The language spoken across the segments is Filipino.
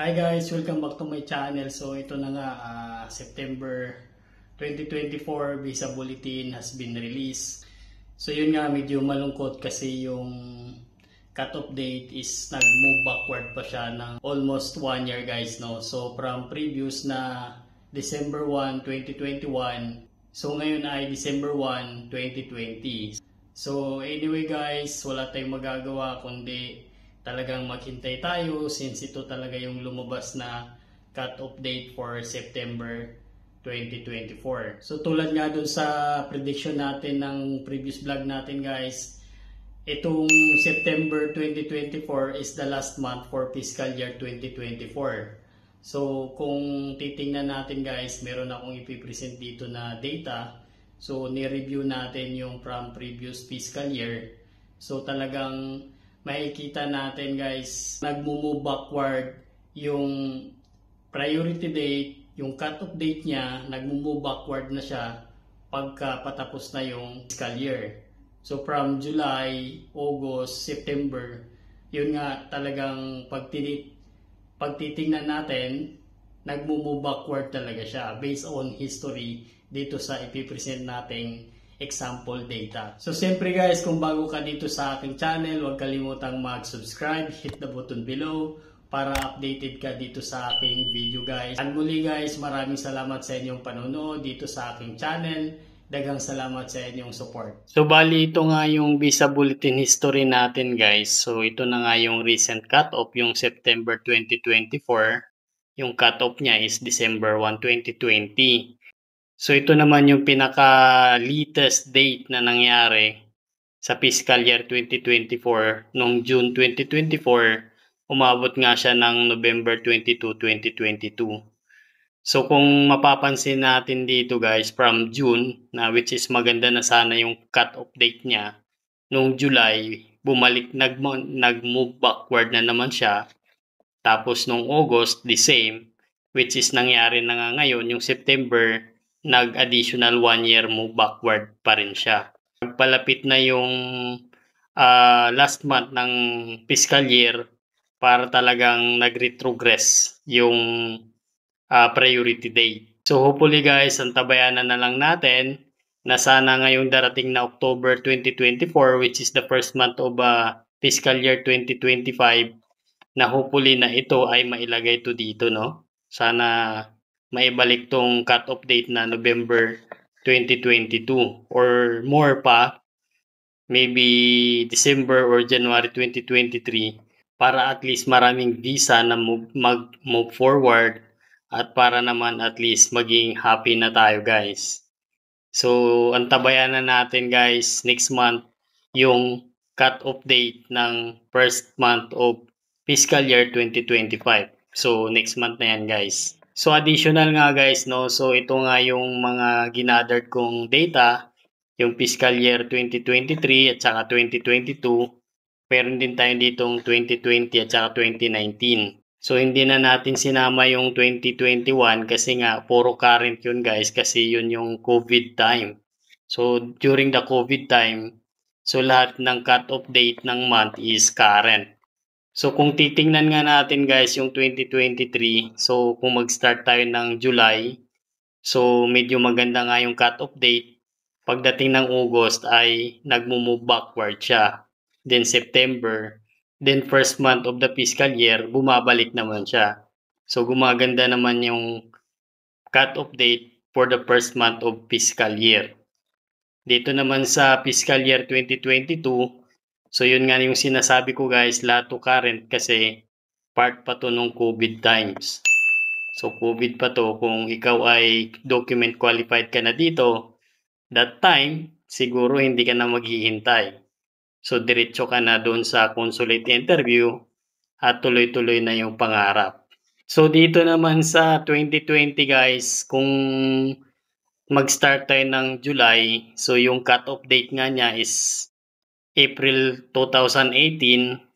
Hi guys, welcome back to my channel. So ito na nga, September 2024 Visa Bulletin has been released. So yun nga, medyo malungkot kasi yung cut-off date is nag-move backward pa siya ng almost 1 year guys. No? So from previous na December 1, 2021, so ngayon ay December 1, 2020. So anyway guys, wala tayong magagawa kundi talagang maghintay tayo since ito talaga yung lumabas na cut-off date for September 2024. So tulad nga dun sa prediction natin ng previous vlog natin guys, itong September 2024 is the last month for fiscal year 2024. So kung titingnan natin guys, meron akong ipipresent dito na data. So ni-review natin yung from previous fiscal year. So talagang makikita natin guys, nagmo-move backward yung priority date, yung cut-off date niya, nagmo-move backward na siya pagka patapos na yung fiscal year. So from July, August, September, yun nga talagang pagtitingnan natin, nagmo-move backward talaga siya based on history dito sa ipipresent nating example data. So siyempre guys, kung bago ka dito sa aking channel, huwag kalimutang mag-subscribe, hit the button below para updated ka dito sa aking video guys. At muli guys, maraming salamat sa inyong panonood dito sa aking channel. Daghang salamat sa inyong support. So bali ito nga yung Visa Bulletin history natin guys. So ito na nga yung recent cut-off, yung September 2024. Yung cut-off niya is December 1, 2020. So ito naman yung pinaka-latest date na nangyari sa fiscal year 2024. Noong June 2024, umabot nga siya ng November 22, 2022. So kung mapapansin natin dito guys, from June, na which is maganda na sana yung cut-off date niya, noong July, nag-move backward na naman siya. Tapos noong August, the same, which is nangyari na nga ngayon, yung September, nag-additional 1 year move backward pa rin siya. Pagpalapit na yung last month ng fiscal year para talagang nag-retrogress yung priority date. So hopefully guys, antabayanan na lang natin na sana ngayong darating na October 2024, which is the first month of fiscal year 2025, na hopefully na ito ay mailagay to dito, no? Sana maibalik tong cut-off date na November 2022 or more pa, maybe December or January 2023, para at least maraming visa na mag-move forward at para naman at least maging happy na tayo guys. So antabayan na natin guys next month yung cut-off date ng first month of fiscal year 2025. So next month na yan guys. So additional nga guys, no, so ito nga yung mga ginathered kong data, yung fiscal year 2023 at saka 2022. Meron din tayo ditong 2020 at saka 2019. So hindi na natin sinama yung 2021 kasi nga puro current yun guys, kasi yun yung COVID time. So during the COVID time, so lahat ng cut-off date ng month is current. So kung titingnan nga natin guys yung 2023, so kung mag-start tayo ng July, so medyo maganda nga yung cut-off date. Pagdating ng August ay nagmo-move backward siya. Then September, then first month of the fiscal year, bumabalik naman siya. So gumaganda naman yung cut-off date for the first month of fiscal year. Dito naman sa fiscal year 2022, so yun nga yung sinasabi ko guys, lahat to current kasi part pa to nung COVID times. So COVID pa to, kung ikaw ay document qualified ka na dito, that time, siguro hindi ka na maghihintay. So diretso ka na doon sa consulate interview at tuloy-tuloy na yung pangarap. So dito naman sa 2020 guys, kung mag-start tayo ng July, so yung cut-off date nga niya is April 2018.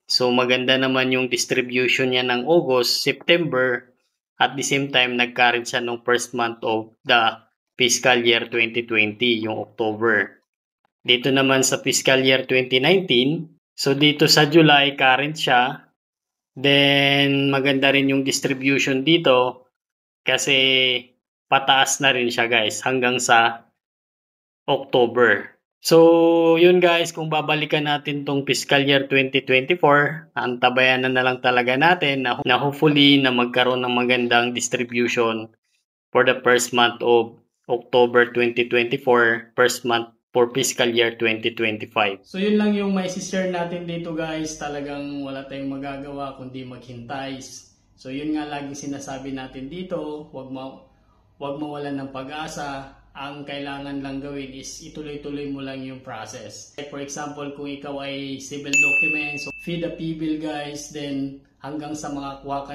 So maganda naman yung distribution niya ng August, September, at the same time nag-current siya ng first month of the fiscal year 2020, yung October. Dito naman sa fiscal year 2019, so dito sa July current siya, Then maganda rin yung distribution dito kasi pataas na rin siya guys hanggang sa October. So, yun guys, kung babalikan natin tong fiscal year 2024, antabayan na lang talaga natin na hopefully na magkaroon ng magandang distribution for the first month of October 2024, first month for fiscal year 2025. So, yun lang yung may share natin dito guys. Talagang wala tayong magagawa kundi maghintay. So, yun nga laging sinasabi natin dito, wag mawalan ng pag-asa. Ang kailangan lang gawin is ituloy-tuloy mo lang yung process. For example, kung ikaw ay civil documents, so feed the PBIL guys, then hanggang sa makakuha ka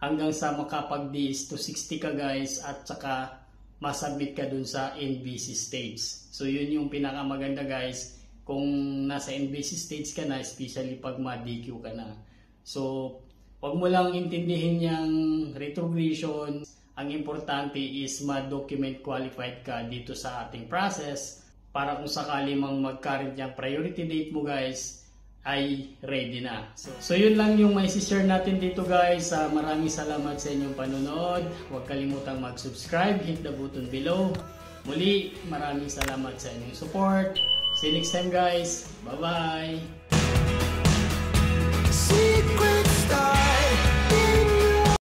hanggang sa makapag-DS to 60 ka guys, at saka masubmit ka dun sa NBC stage. So yun yung pinakamaganda guys, kung nasa NBC stage ka na, especially pag ma-DQ ka na. So wag mo lang intindihin yung retrogression. Ang importante is ma-document qualified ka dito sa ating process para kung sakali mang mag-current yung priority date mo guys ay ready na. So yun lang yung may share natin dito guys. Maraming salamat sa inyong panonood. Huwag kalimutang mag-subscribe, hit the button below. Muli, maraming salamat sa inyong support. See you next time guys. Bye-bye!